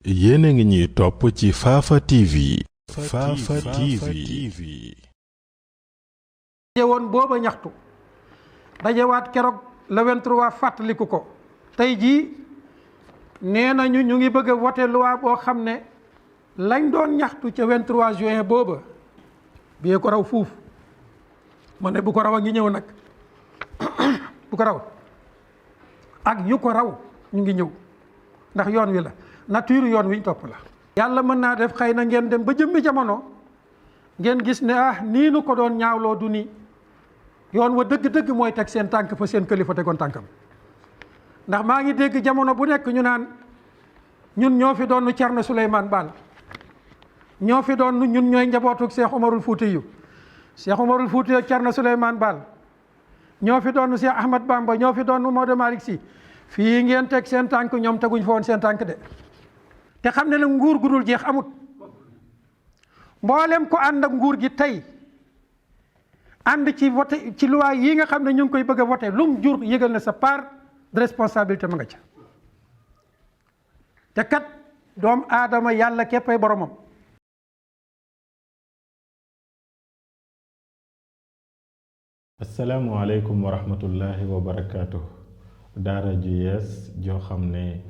yéen a ngi ñuy topp ci Fafa TV. Fafa TV. woon booba ñaxtu dajewaat keroog le 23 fàttaliku ko tey jii nee nañu ñu ngi bëgg a voté loi boo xam ne lañ doon ñaxtu ca 23 juin booba biyee ko raw fuuf ma ne bu ko raw a ngi ñëw nag bu ko raw ak yu ko raw ñu ngi ñëw ndax yoon wi la nature yoon wiñ topp la. yàlla mën naa def xëy na ngeen dem ba jëmmi jamono ngeen gis ne nii nu ko doon ñaawloo du nii yoon wa dëgg-dëgg mooy teg seen tànk fa seen kilifa tegoon tànkam. ndax maa ngi dégg jamono bu nekk ñu naan ñun ñoo fi doon Thierno Souleymane Baal ñoo fi doon ñun ñooy njabootu Cheikh Omarul Foutiyou Cheikh Omarul Foutiyou Thierno Souleymane Baal ñoo fi doon Cheikh Ahmad Bamba ñoo fi doon Maodo Malick Sy fii ngeen teg seen tànk ñoom teguñ fa woon seen tànk de. te xam ne nag nguur gu dul jeex amut mboolem ko ànd ak nguur gi tey ànd ci voté ci loi yi nga xam ne ñu ngi koy bëgg a voté lum jur yëgal na sa part de responsabilité ma nga ca te kat doomu aadama yàlla képpay boromam. asalaamualeykum wa rahmatullahi wa barakaatu. daara ju yees joo xam ne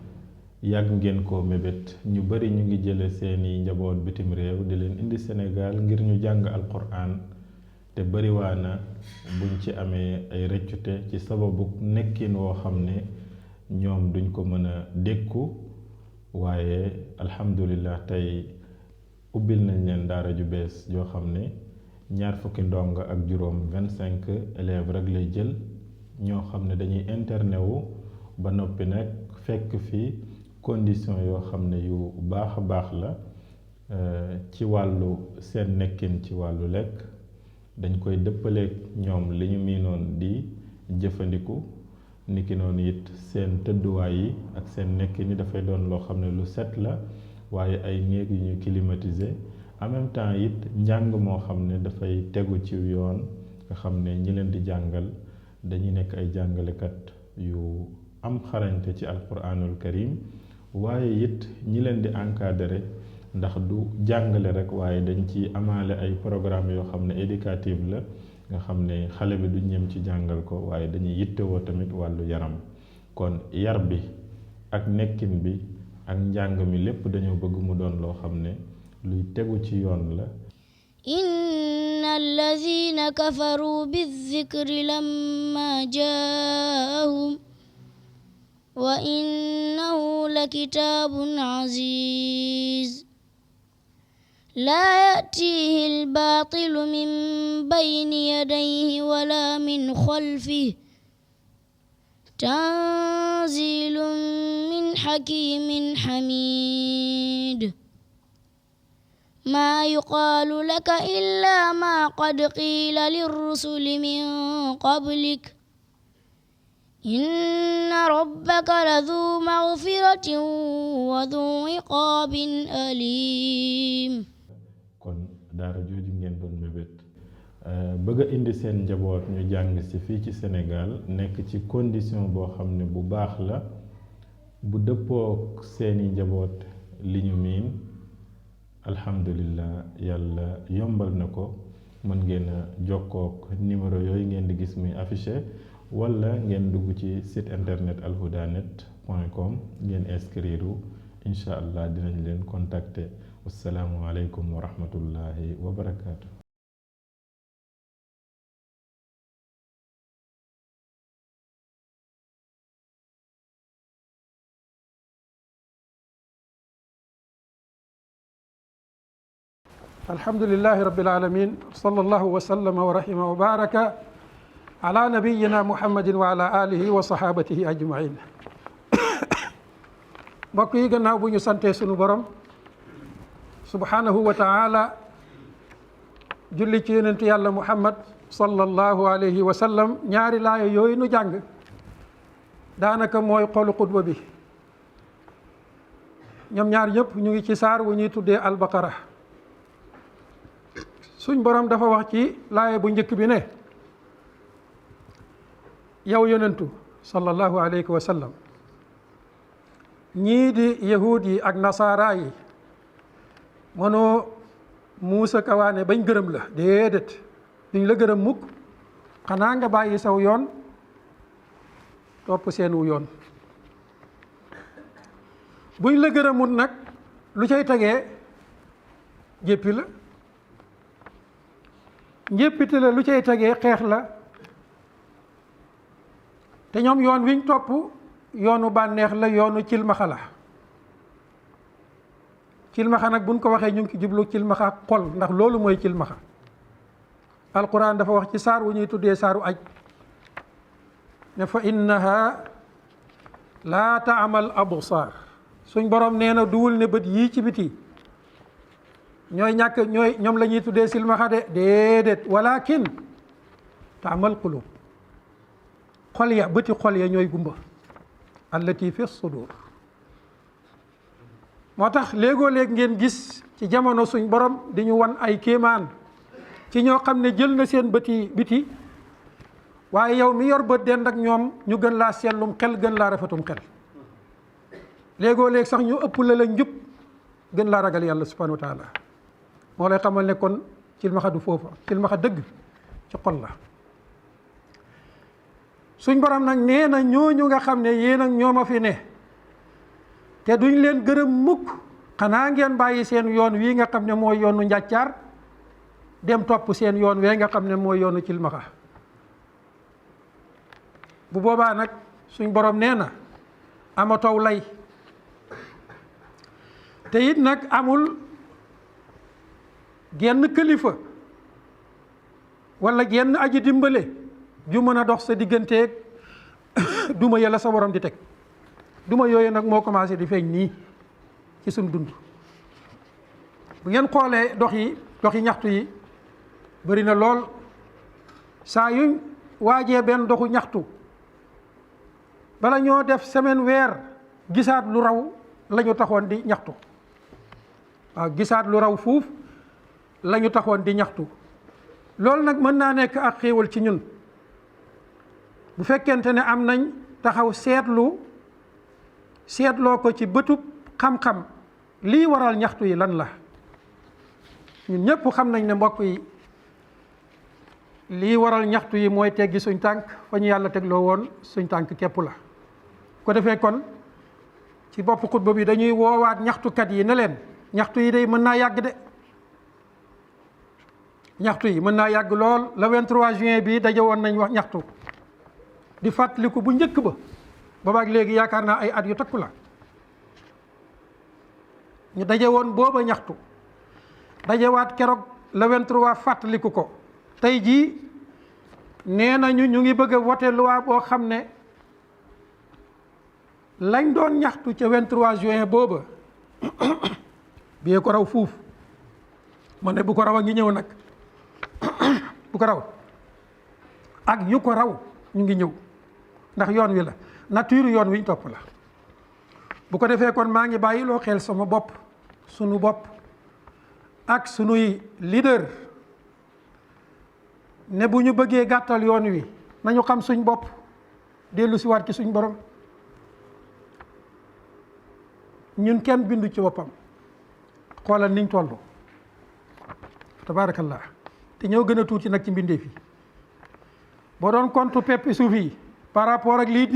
yàgg ngeen ko mébét ñu bari ñu ngi jële seeni njaboot bitim réew di leen indi Sénégal ngir ñu jàng alquran te bariwaana buñ ci amee ay rëccute ci sababu nekkin woo xam ne ñoom duñ ko mën a dékku waaye alhamdulillah tey ubbil nañ leen daara ju bees joo xam ne 20 ndongo ak juróom 25 élèves rek lay jël ñoo xam ne dañuy internet wu ba noppi nag fekk fi condition yoo xam ne yu baax a baax la ci wàllu seen nekkin ci wàllu lekk dañ koy dëppaleek ñoom li ñu miinoon di jëfandiku niki noonu it seen tëdduwaay yi ak seen nekkin ni dafay doon loo xam ne lu set la waaye ay néeg yu ñu climatisé en même temps it njàng moo xam ne dafay tegu ci yoon nga xam ne ñi leen di jàngal dañuy nekk ay jàngalekat yu am xarañte ci alquranul karim waaye it ñi leen di encadrer ndax du jàngale rek waaye dañ ci amaale ay programme yoo xam ne éducative la nga xam ne xale bi du ñem ci jàngal ko waaye dañuy yittewoo tamit wàllu yaram kon yar bi ak nekkin bi ak njàng mi lépp dañoo bëgg mu doon loo xam ne luy tegu ci yoon la. inna allazina kafaru bizikri lamma jaahum wa innahu lakitaabun aziz laa ya'tiihi al-baatilu min bayni yadayhi wala min xalfihi tanziilun min hakiimin hamiid maa yuqaalu laka illaa maa qad qiila lirrusuli min qablik inna rabbaka laduu magfiratin wa duu iqaabin aliim. kon daara jooju ngeen doon mébét bëgg a indi seen njaboot ñu jàng ci fii ci Sénégal nekk ci condition boo xam ne bu baax la bu dëppook seeni njaboot li ñu miin alhamdulillah yàlla yombal na ko mën ngeen a jokkook numéro yooyu ngeen di gis muy affiché wala ngeen dugg ci site internet alhudanet.com ngeen inscrire incha allah dinañ leen contacter. wassalaamu aleykum wa rahmatullahi wa barakaatu. alhamdulillahi rabbil alamin sallallahu wa sallama wa rahima wa baraka ala nabiyina muhammadin wa ala alihi wa sahabatihi ajmain. mbokk yi gannaaw bu ñu santee sunu borom subhanahu wa taala julli ci yonentu yàlla muhammad sallallahu alayhi wa sallam ñaari laaya yooyu nu jàng daanaka mooy xolu xutba bi ñoom ñaar ñëpp ñu ngi ci saar wu ñuy tuddee albaqara. suñ borom dafa wax ci laaya bu njëkk bi ne yow yonentu sallallahu alayhi wa sallam ñii di yahud yi ak nasaara yi mënoo muusa kawaane bañ gërëm la déedéet duñ la gërëm mukk xanaa nga bàyyi saw yoon topp seenu yoon. buñ la gërëmut nag lu cay tegee jéppi la, njéppite la lu cay tegee xeex la. te ñoom yoon wiñ topp yoonu bànneex la, yoonu cilmaxa la. cilmaxa nag buñ ko waxee ñu ngi ci jublu cilmaxa xol, ndax loolu mooy cilmaxa. alquran dafa wax ci saar wu ñuy tuddee saaru aj ne fa innaha laa taamal absar. suñ borom nee na duwul ne bët yii ci biti ñoom la ñuy tuddee silmaxa de déedéet, walakin taamal qulub. xol ya, bëti xol ya ñooy gumba, allati fi sudur. moo tax léegoo léeg ngeen gis ci jamono suñ borom di ñu wan ay kéemaan ci ñoo xam ne jël na seen bëti biti, waaye yow mi yor bët dend ak ñoom ñu gën laa sellum xel, gën laa rafetum xel. léegoo léeg sax ñu ëpp la njub, gën laa ragal yàlla subhanahu wa taala. moo lay xamal ne kon cilmaxa du foofa, cilmaxa dëgg ci xol la. suñ borom nag nee na ñooñu nga xam ne yéen ak ñoom a fi ne te duñ leen gërëm mukk, xanaa ngeen bàyyi seen yoon wii nga xam ne mooy yoonu njàccaar dem topp seen yoon wee nga xam ne mooy yoonu cilmaxa. bu boobaa nag suñ borom nee na amatoo lay, te it nag amul genn kilifa wala genn aji dimbale ju mën a dox sa digganteeg duma yàlla sa borom di teg. duma yooyu nag moo commencé di feeñ nii ci suñ dund. bu ngeen xoolee doxi ñaxtu yi bari na lool. saa yuñ waajee benn doxu ñaxtu bala ñoo def semaine, weer, gisaat lu raw la ñu taxoon di ñaxtu. waaw, gisaat lu raw fuuf la ñu taxoon di ñaxtu. loolu nag mën naa nekk ak xéewal ci ñun bu fekkente ne am nañ taxaw seetloo ko ci bëtub xam-xam lii waral ñaxtu yi lan la. ñun ñëpp xam nañ ne mbokk yi lii waral ñaxtu yi mooy teggi suñ tànk fa ñu yàlla tegloo woon suñ tànk képp la. ko defee kon ci bopp xutba bi dañuy woowaat ñaxtukat yi ne leen ñaxtu yi day mën naa yàgg de. ñaxtu yi mën naa yàgg lool. le 23 juin bi daje woon nañ wax ñaxtu di fàttaliku bu njëkk ba boobaak léegi yaakaar naa ay at yu takku la. ñu daje woon booba ñaxtu dajewaat keroog le 23 fàttaliku ko. tey jii nee nañu ñu ngi bëgg a voté loi boo xam ne lañ doon ñaxtu ca 23 juin booba biyee ko raw fuuf. ma ne bu ko raw a ngi ñëw nag bu ko raw ak yu ko raw ñu ngi ñëw, ndax yoon wi la, nature yoon wi ñu topp la. bu ko defee kon maa ngi bàyyi loo xel sama bopp, sunu bopp ak sunuy leader ne bu ñu bëggee gàttal yoon wi nañu xam suñ bopp, dellu si waat ci suñ borom. ñun kenn bindu ci boppam, xoolal niñ toll tabaarakallah, te ñoo gën a tuuti nag ci mbindeef yi. boo doon compte peppi suuf yi par rapport ak lii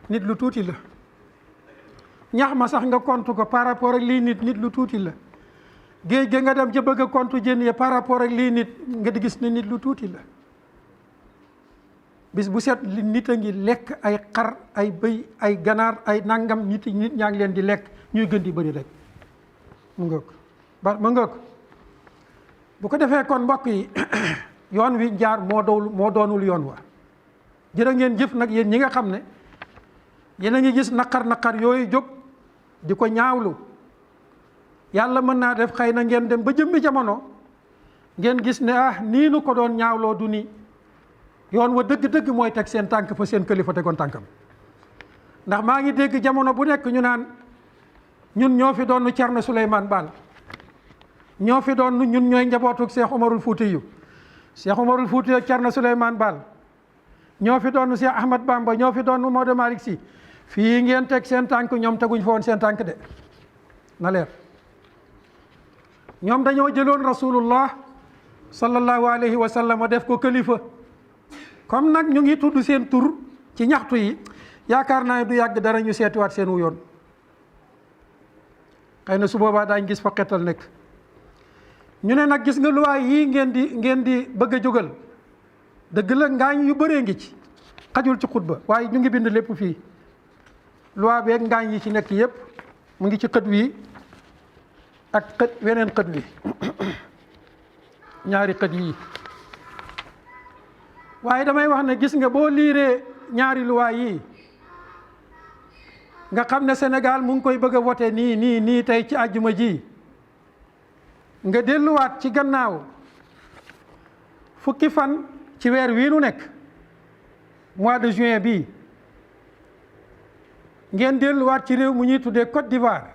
nit lu tuuti la. ñax ma sax nga compte ko par rapport ak lii nit lu tuuti la. géej ga nga dem ca bëgg a compte jën ya par rapport ak lii nit nga di gis ne nit lu tuuti la. bis bu set li nit a ngi lekk ay xar, ay bëy, ay ganaar, ay nangam, nit ñaa ngi leen di lekk, ñuy gën di bëri rek. mu ngoog bu ko defee kon mbokk yi yoon wi jaar moo doonul yoon wa. jërë ngeen jëf nag yéen ñi nga xam ne yéen a ngi gis naqar yooyu jóg di ko ñaawlu. yàlla mën naa def xëy na ngeen dem ba jëmmi jamono ngeen gis ne nii nu ko doon ñaawloo du ni yoon wa dëgg-dëgg mooy teg seen tànk fa seen kilifa tegoon tànkam. ndax maa ngi dégg jamono bu nekk ñu naan ñun ñoo fi doon Cerno Souleymane Baal, ñoo fi doon ñun ñooy njabootu Cheikh Omarul Fuutiyu. Cheikh Omarul Fuutiyu Cerno Souleymane Baal ñoo fi doon Cheikh Ahmad Bamba, ñoo fi doon Maodo Malick Sy. fii ngeen teg seen tànk ñoom teguñ fa woon seen tànk de na leer. ñoom dañoo jëloon rasulullah sallallahu alayhi wa sallam def ko kilifa. comme nag ñu ngi tudd seen tur ci ñaxtu yi yaakaar naa du yàgg dara ñu seetiwaat seen wu yoon. xëy na su boobaa daañ gis fa xetal nekk. ñu ne nag gis nga luwaay yii ngeen di bëgg a jógal dëgg la ngaañ yu bëree ngi ci xajul ci xutba waaye ñu ngi bind lépp fii. loi beeg ngaañ yi ci nekk yépp mu ngi ci xët wi ak weneen xët wi ñaari xët yii. waaye damay wax ne gis nga boo liiree ñaari loi yii nga xam ne Sénégal mu ngi koy bëgg a voté nii tey ci àjjuma ji nga delluwaat ci gannaaw fukki fan ci weer wii nu nekk mois de juin bii ngeen delluwaat ci réew mu ñuy tuddee Côte d'Ivoire.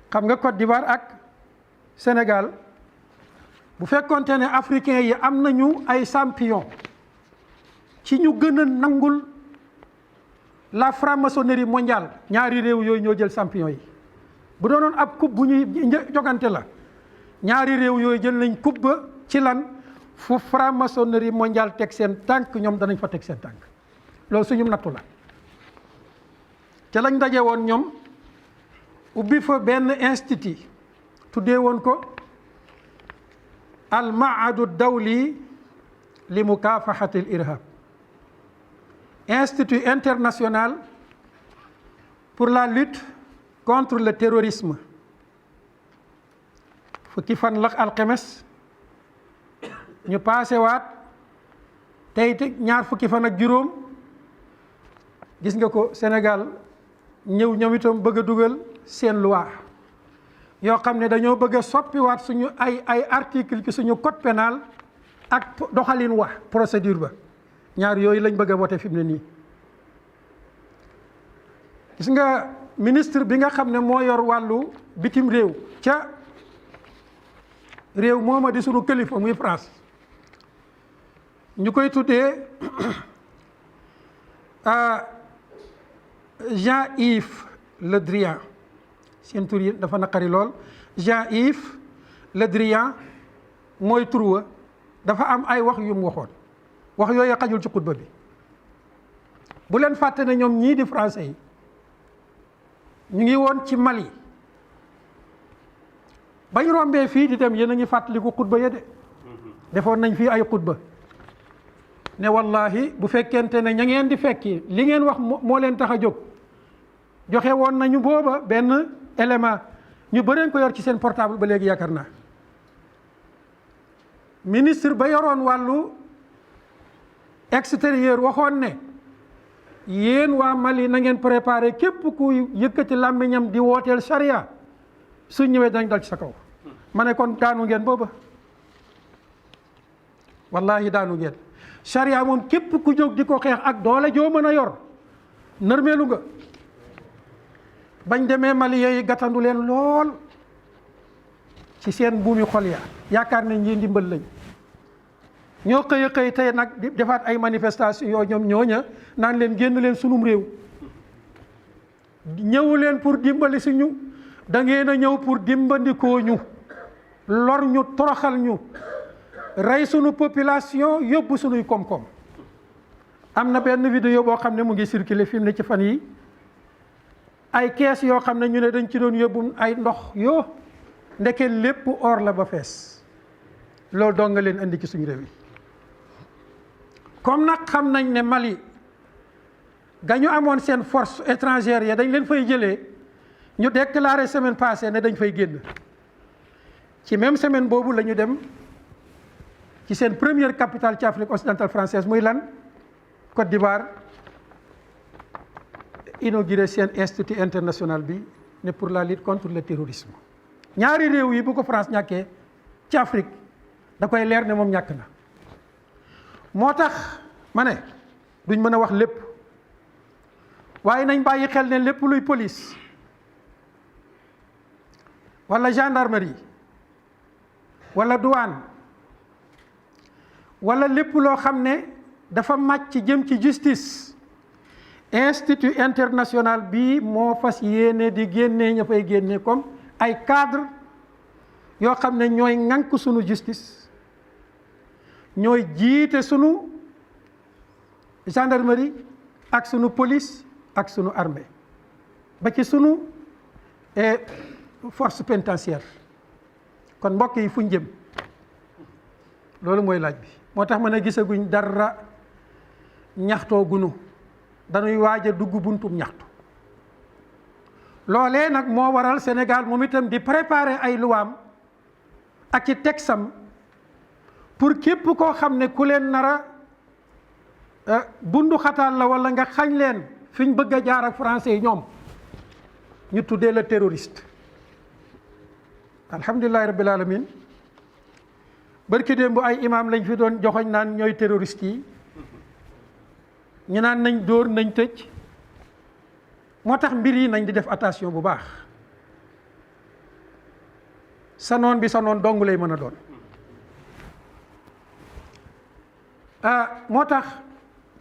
xam nga Côte d'Ivoire ak Sénégal bu fekkonte ne africain yi am nañu ay champion ci ñu gën a nangul la franc-maçonnerie mondiale ñaari réew yooyu ñoo jël champion yi. bu doonoon ab coupe bu ñuy jogante la ñaari réew yooyu jël nañ coupe ba ci lan fu franc-maçonnerie mondiale teg seen tànk ñoom danañ fa teg seen tànk loolu suñu nattu la. ca lañ daje woon ñoom ubbi fa benn institut tuddee woon ko al maadu dawli li mukafahati al irhab, institut international pour la lutte contre le terrorisme. fukki fan la alxames ñu paase waat tey ñaar fukki fan ak juróom gis nga ko Sénégal ñëw ñoom itam bëgg a dugal seen loi yoo xam ne dañoo bëgg a soppiwaat suñu ay article ci suñu code pénal ak doxalin wax procédure ba ñaar yooyu lañ bëgg a voté fi mu ne nii. gis nga ministre bi nga xam ne moo yor wàllu bitim réew ca réew mooma di suñu kilifa muy France ñu koy tuddee Jean-Yves Le Drian seen tur yi dafa naqari lool. Jean-Yves Le Drian mooy tur wa dafa am ay wax yu mu waxoon wax yooyu xajul ci xutba bi. bu leen fàtte ne ñoom ñii di français yi ñu ngi woon ci Mali bañ rombee fii di dem yéen a ngi fàttaliku xutba ya de defoon nañ fii ay xutba ne wallahi bu fekkente ne ña ngeen di fekki li ngeen wax moo leen tax a jóg joxe woon nañu booba benn élément ñu bëreen ko yor ci seen portable ba léegi yaakaar naa. ministre ba yoroon wàllu extérieur waxoon ne yéen waa Mali na ngeen préparé képp ku yëkkati làmmiñam di wooteel charia su ñëwee dañ dal ci sa kaw. ma ne kon daanu ngeen booba wallahi daanu ngeen. charia moom képp ku jóg di ko xeex ak doole joo mën a yor nërmeelu nga. bañ demee Maliens yi gàttandu leen lool ci seen buumi xol ya yaakaar nañ ñi ndimbal lañ ñoo xëy a xëy tey nag di defaat ay manifestation yoo ñoom ñooña naan leen génn leen sunum réew ñëwu leen pour dimbali suñu da ngeen a ñëw pour dimbandikoo ñu lor ñu toroxal ñu rey sunu population yóbbu sunuy koom-koom. am na benn vidéo boo xam ne mu ngi circulé fi mu ne ci fan yi ay kees yoo xam ne ñu ne dañ ci doon yóbbu ay ndox yoo ndeke lépp or la ba fees loolu doo nga leen indi ci suñu réew yi. comme nag xam nañ ne Mali gañu amoon seen force étrangère ya dañ leen fay jëlee ñu déclaré semaine passée ne dañ fay génn ci même semaine boobu la ñu dem ci seen première capitale ci Afrique occidentale française muy lan Côte d'Ivoire inauguré seen institut international bi ne pour la lutte contre le terrorisme. ñaari réew yi bu ko France ñàkkee ci Afrique da koy leer ne moom ñàkk na. moo tax ma ne duñ mën a wax lépp waaye nañ bàyyi xel ne lépp luy police wala gendarmerie wala douane wala lépp loo xam ne dafa màcc ci jëm ci justice institut international bii moo fas yéene di génnee ña fay génne comme ay cadre yoo xam ne ñooy ŋànk sunu justice, ñooy jiite sunu gendarmerie ak sunu police ak sunu armée ba ci sunu force pénitentiaire. kon mbokk yi fuñ jëm loolu mooy laaj bi. moo tax mën a gisaguñ dara, ñaxtoo gunu, dañuy waaj a dugg buntum ñaxtu. loolee nag moo waral Sénégal moom itam di préparer ay luwaam ak ci texam pour képp koo xam ne ku leen nara bundu xataal la wala nga xañ leen fi ñu bëgg a jaar ak français yi ñoom ñu tuddee la terroriste. alhamdulillahi rabbil alamin barki démb ay imam lañ fi doon joxoñ naan ñooy terroriste yi, ñu naan nañ dóor nañ tëj. moo tax mbir yi nañ di def attention bu baax. sa noon bi sa noon dong lay mën a doon. moo tax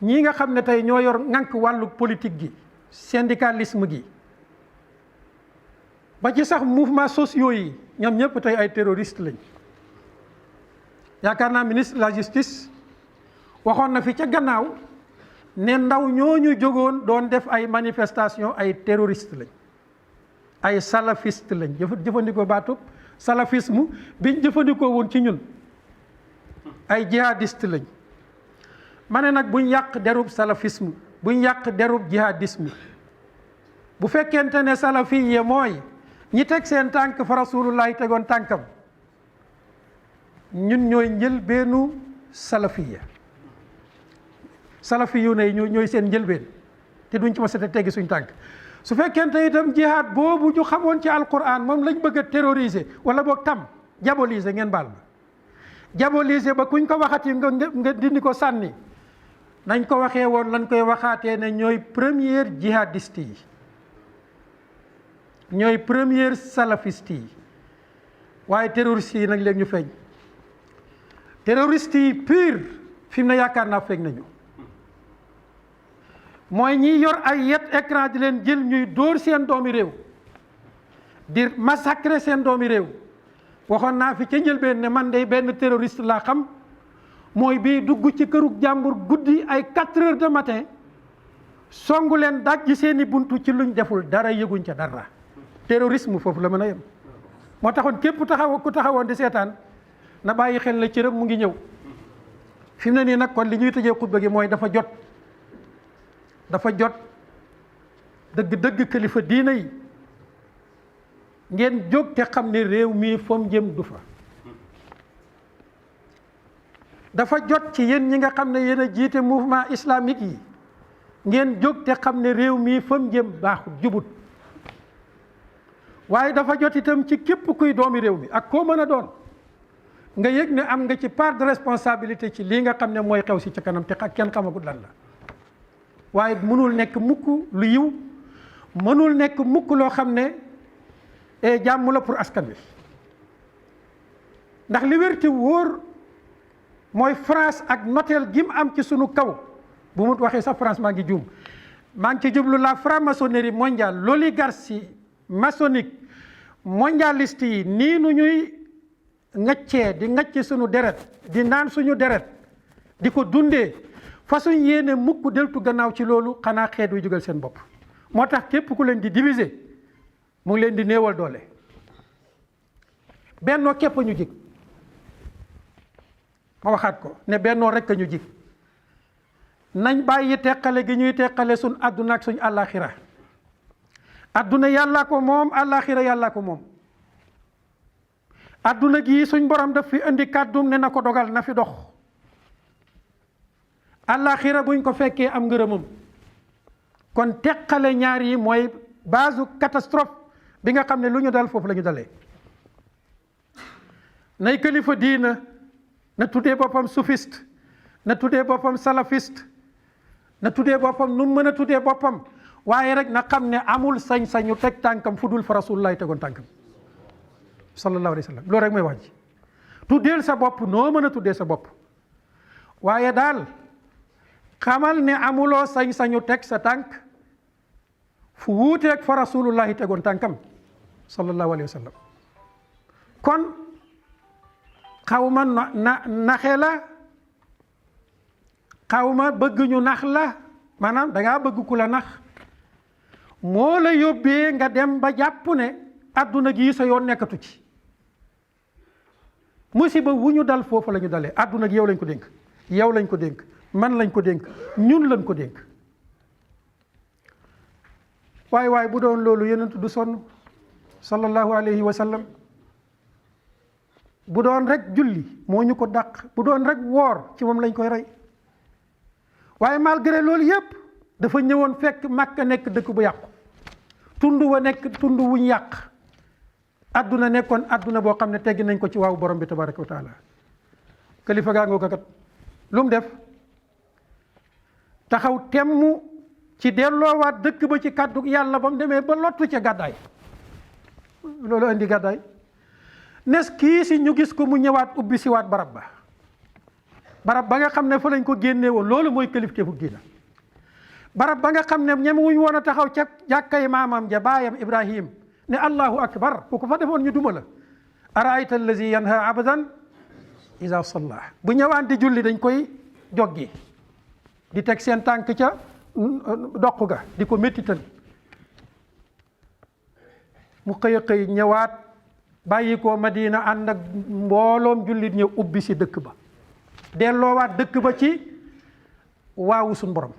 ñii nga xam ne tey ñoo yor ŋànk wàllu politique gi, syndicalisme gi, ba ci sax mouvement sociaux yi, ñoom ñëpp tey ay terroriste lañ. yaakaar naa ministre de la justice waxoon na fi ca gannaaw ne ndaw ñooñu jógoon doon def ay manifestation ay terroriste lañ, ay salafiste lañ. jëfandikoo baatub salafisme biñ jëfandikoo woon ci ñun, ay jihadiste lañ. ma ne nag buñ yàq derub salafisme, buñ yàq derub jihadisme. bu fekkente ne salafiye mooy ñi teg seen tànk fa rasulullahi tegoon tànkam, ñun ñooy njëlbeenu salafiya. salafiyu ne ñooy seen njëlbeen te duñ ci ma sete teggi suñ tànk. su fekkente itam jihaad boobu ñu xamoon ci alquran moom lañ bëgg a terroriser wala boog tam diaboliser, ngeen baal ma, diaboliser ba kuñ ko waxati nga dindi ko sànni, nañ ko waxee woon lañ koy waxaatee ne ñooy première jihadiste yi, ñooy première salafiste yi. waaye terroriste yi nag léegi ñu feeñ. terroriste yi pur fi mu ne yaakaar naa feeñ nañu. mooy ñi yor ay yet écran di leen jël ñuy dóor seen doomi réew, di massacrer seen doomi réew. waxoon naa fi ca njëlbeen ne man de benn terroriste laa xam, mooy bii dugg ci kërug jàmbur guddi ay 4 heures de matin, songu leen dajji seeni buntu ci luñ deful dara, yëguñ ca dara. terrorisme foofu la mën a yem. moo taxoon képp ku taxawoon di seetaan na bàyyi xel la cëram mu ngi ñëw. fi mu ne nii nag kon li ñuy tëjee xutba gi mooy dafa jot dëgg kilifa diina yi ngeen jóg te xam ne réew mii fam jëm du fa. dafa jot ci yéen ñi nga xam ne yéen a jiite mouvement islamique yi ngeen jóg te xam ne réew mii fam jëm baaxul, jubut. waaye dafa jot itam ci képp kuy doomi réew mi ak koo mën a doon nga yëg ne am nga ci part de responsabilité ci lii nga xam ne mooy xew si ca kanam te kenn xamagul lan la. waaye mënul nekk mukk lu yiw, mënul nekk mukk loo xam ne jàmm la pour askan wi. ndax li wér te wóor mooy France ak noteel gi mu am ci sunu kaw, bu mu waxee sax France maa ngi juum, maa ngi ci jublu la franc-maçonnerie mondiale, l'oligarchie maçonnique, mondialiste yi nii nu ñuy ŋaccee di ŋacc suñu deret, di naan suñu deret, di ko dundee, fasuñ yéene mukk deltu gannaaw ci loolu, xanaa xeet wi jógal seen bopp. moo tax képp ku leen di diviser mu ngi leen di néewal doole. bennoo képp ñu jig, ma waxaat ko ne bennoo rek a ñu jig. nañ bàyyi teqale gi ñuy teqale suñ àdduna ak suñ àllaaxira. adduna yàllaa ko moom, àllaaxira yàllaa ko moom. adduna gii suñ borom daf fi indi kàddum ne na ko dogal na fi dox. àllaaxira buñ ko fekkee am ngërëmam. kon teqale ñaar yi mooy base catastrophe bi nga xam ne lu ñu dal foofu la ñu dalee. nay kilifa diina na tuddee boppam soufiste, na tuddee boppam salafiste, na tuddee boppam nu mu mën a tuddee boppam, waaye rek na xam ne amul sañ-sañu teg tànkam fu dul fa rasulullahi tegoon tànkam sallallahu alayhi wa sallam. loolu rek mooy wax ji. tuddeel sa bopp noo mën a tuddee sa bopp, waaye daal xamal ne amuloo sañ-sañu teg sa tànk fu wuuteeg fa rasulullahi tegoon tànkam sallallahu alayhi wa sallam. kon xawma naxe la, xawma bëgg ñu nax la, maanaam dangaa bëgg ku la nax moo la yóbbee nga dem ba jàpp ne adduna gi sa yoon nekkatu ci. musiba wu ñu dal foofu la ñu dalee. adduna gi yow lañ ko dénk, yow lañ ko dénk, man lañ ko dénk, ñun lañ ko dénk. waaye bu doon loolu yonent du sonn sallallahu alayhi wa sallam. bu doon rek julli moo ñu ko dàq, bu doon rek woor ci moom lañ koy rey. waaye malgré loolu yépp dafa ñëwoon fekk Makka nekk dëkk bu yàqu, tund wa nekk tund wuñ yàq, adduna nekkoon adduna boo xam ne teggi nañ ko ci waaw borom bi tabaraka wa taala. kilifa gaa ngoo ko kat lu mu def taxaw temm ci delloowaat dëkk ba ci kàddu yàlla ba mu demee ba lottu ca gàddaay. loolu indi gàddaay nes kii si ñu gis ko mu ñëwaat ubbi si waat barab ba nga xam ne fa lañ ko génnee woon. loolu mooy kilifteefu diina. barab ba nga xam ne ñemewuñ woon a taxaw ca jàkkay maamam ja baayam Ibrahim ne allahu akbar ku ko fa defoon ñu duma la. araayta allazi yanha abadan iza salla. bu ñëwaan di julli dañ koy joggi di teg seen tànk ca doq ga di ko méttital. mu xëy a xëy ñëwaat bàyyi ko Madina ànd ak mbooloom jullit ñëw ubbi si dëkk ba, delloowaat dëkk ba ci waawu suñ borom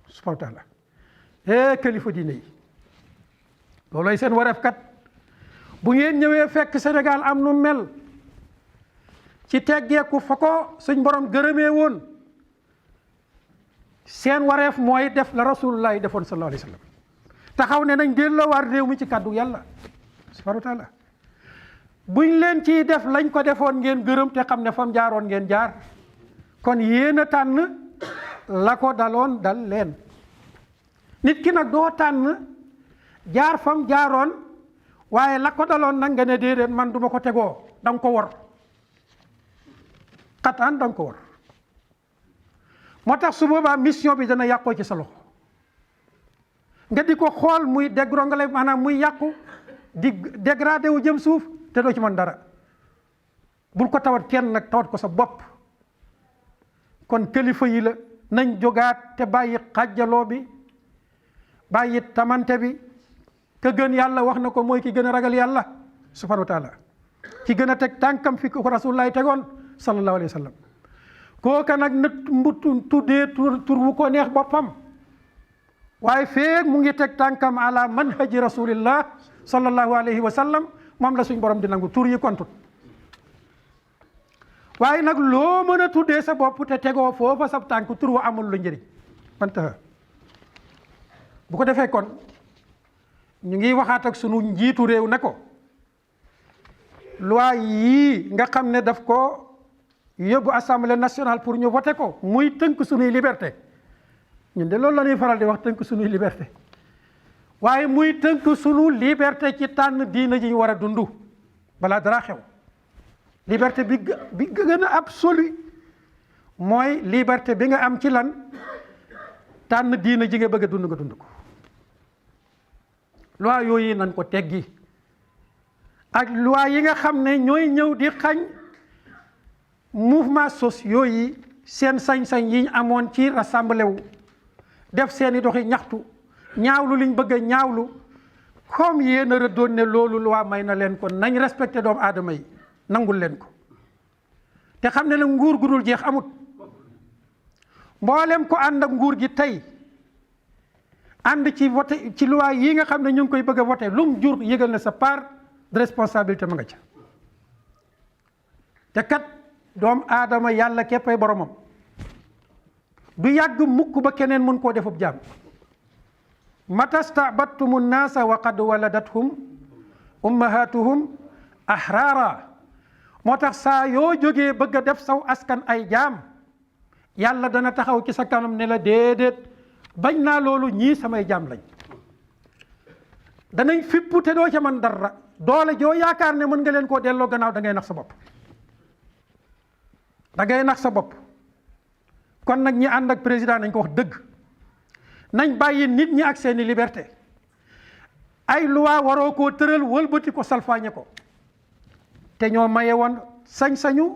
subhanahu wa taala. kilifa diine yi loolooy seen wareef kat. bu ngeen ñëwee fekk Sénégal am nu mel ci teggeeku fa ko suñ borom gërëmee woon, seen wareef mooy def la rasulullahi defoon sallallahu alayhi wa sallam. taxaw ne nañ delloowaat réew mi ci kàddu yàlla subhanahu wa taala. buñ leen ciy def lañ ko defoon ngeen gërëm te xam ne fam jaaroon ngeen jaar. kon yéen a tànn la ko daloon dal leen. nit ki nag doo tànn jaar fam jaaroon waaye la ko daloon nag nga ne déedéet man duma ko tegoo. da nga ko war xataan da nga ko war. moo tax su boobaa mission bi dana yàqoo ci sa loxo nga di ko xool muy dégrongale, maanaam muy yàqu di dégradé wu jëm suuf te doo ci mën dara. bul ko tawat kenn nag, tawat ko sa bopp. kon kilifa yi la nañ jógaat te bàyyi xàjjaloo bi, bàyyi tamante bi. ka gën yàlla wax na ko mooy ki gën a ragal yàlla subhanahu wa taala, ki gën a teg tànkam fi ko rasulullahi tegoon sallallahu alayhi wa sallam. kooka nag na tuddee tur wu ko neex boppam, waaye feeg mu ngi teg tànkam ala manhaji rasulillah sallallahu alayhi wa sallam, moom la suñ borom di nangu tur yi kontut. waaye nag loo mën a tuddee sa bopp te tegoo foofa sa tànk tur wa amul lu njëriñ manta. bu ko defee kon ñu ngi waxaat ak sunu njiitu réew ne ko loi yii nga xam ne daf ko yóbbu assemblée nationale pour ñu voté ko muy tënk sunuy liberté. ñun de loolu la ñuy faral di wax, tënk sunuy liberté. waaye muy tënk sunu liberté ci tànn diina ji ñu war a dund balaa dara xew. liberté bi gën a absolu mooy liberté bi nga am ci lan tànn diina ji nga bëgg a dund nga dund ko. loi yooyu nañ ko teggi ak loi yi nga xam ne ñooy ñëw di xañ mouvement sociaux yi seen sañ-sañ yi ñu amoon ci rassemblé wu def seeni doxi ñaxtu ñaawlu liñ bëgg a ñaawlu. comme yéen a rëddoon ne loolu loi may na leen ko, nañ respecté doomu aadama yi nangul leen ko te xam ne la nguur gu dul jeex amut. mboolem ko ànd ak nguur gi tey ànd ci voté ci loi yi nga xam ne ñu ngi koy bëgg a voté lum jur yëgal na sa part de responsabilité ma nga ca. te kat doomu aadama yàlla képpay boromam, du yàgg mukk ba keneen mën koo defub jaam. matastabattumu nnaasa wa qad waladathum ummahatuhum ahraara. moo tax saa yoo jógee bëgg a def saw askan ay jaam yàlla dana taxaw ci sa kanam ne la déedéet bañ naa loolu, ñii samay jaam lañ. danañ fippu te doo ca mën dara. doole joo yaakaar ne mën nga leen koo delloo gannaaw da ngay nax sa bopp. da ngay nax sa bopp. kon nag ñi ànd ak président nañ ko wax dëgg, nañ bàyyi nit ñi ak seeni liberté. ay loi waroo koo tëral wëlbati ko salfaañe ko, te ñoo maye woon sañ-sañu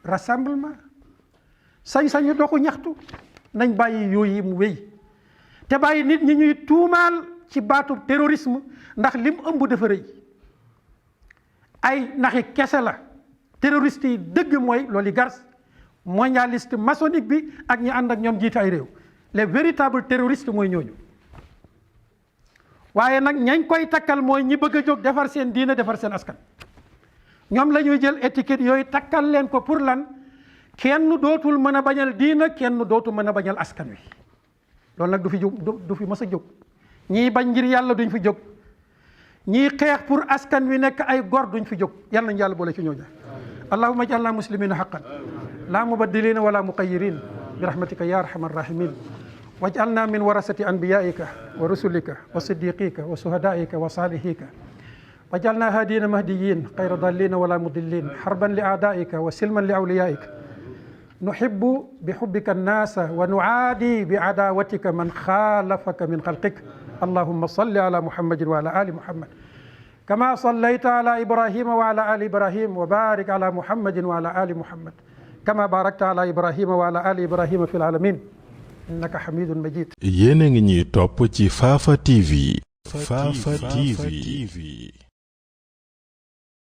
rassemblement, sañ-sañu doxu ñaxtu. nañ bàyyi yooyu mu wéy te bàyyi nit ñi ñuy tuumaal ci baatu terrorisme, ndax lim ëmb dafa rëy. ay naxi kese la. terroriste yi dëgg mooy l'oligarque mondialiste maçonnique bi ak ñi ànd ak ñoom jiite ay réew. les véritables terroristes mooy ñooñu. waaye nag ñañ koy takkal mooy ñi bëgg a jóg defar seen diina, defar seen askan. ñoom la ñuy jël étiquette yooyu takkal leen ko pour lan? kenn dootul mën a bañal diina, kenn dootul mën a bañal askan wi. loolu nag du fi jóg, du fi mës a jóg. ñii bañ ngir yàlla duñ fi jóg, ñii xeex pour askan wi nekk ay gor duñ fi jóg. yal nañu yàlla boole ci ñooñu. allahumma ij'alna muslimina haqqan la mubaddilina wala muqayyirin bi rahmatika ya arhamar rahimin. waj'alna min warasati anbiyaika wa rusulika wa siddiqika wa suhadaika wa salihika. waj'alna hadina mahdiyin khayra dallina wala mudillin harban li a'daika wa silman li awliyaika. nuhibbu bi hubbika an-nasa wa nu'adi bi adawatika man khalafaka min khalqika. allahumma salli ala muhammadin wa ala ali muhammad kama sallayta ala ibrahima wa ala ali ibrahim wa barik ala muhammadin wa ala ali muhammad kama barakta ala ibrahima wa ala ali ibrahima fil alamin innaka hamidun majid. yéen a ngi ñuy topp ci Fafa TV. Fafa TV.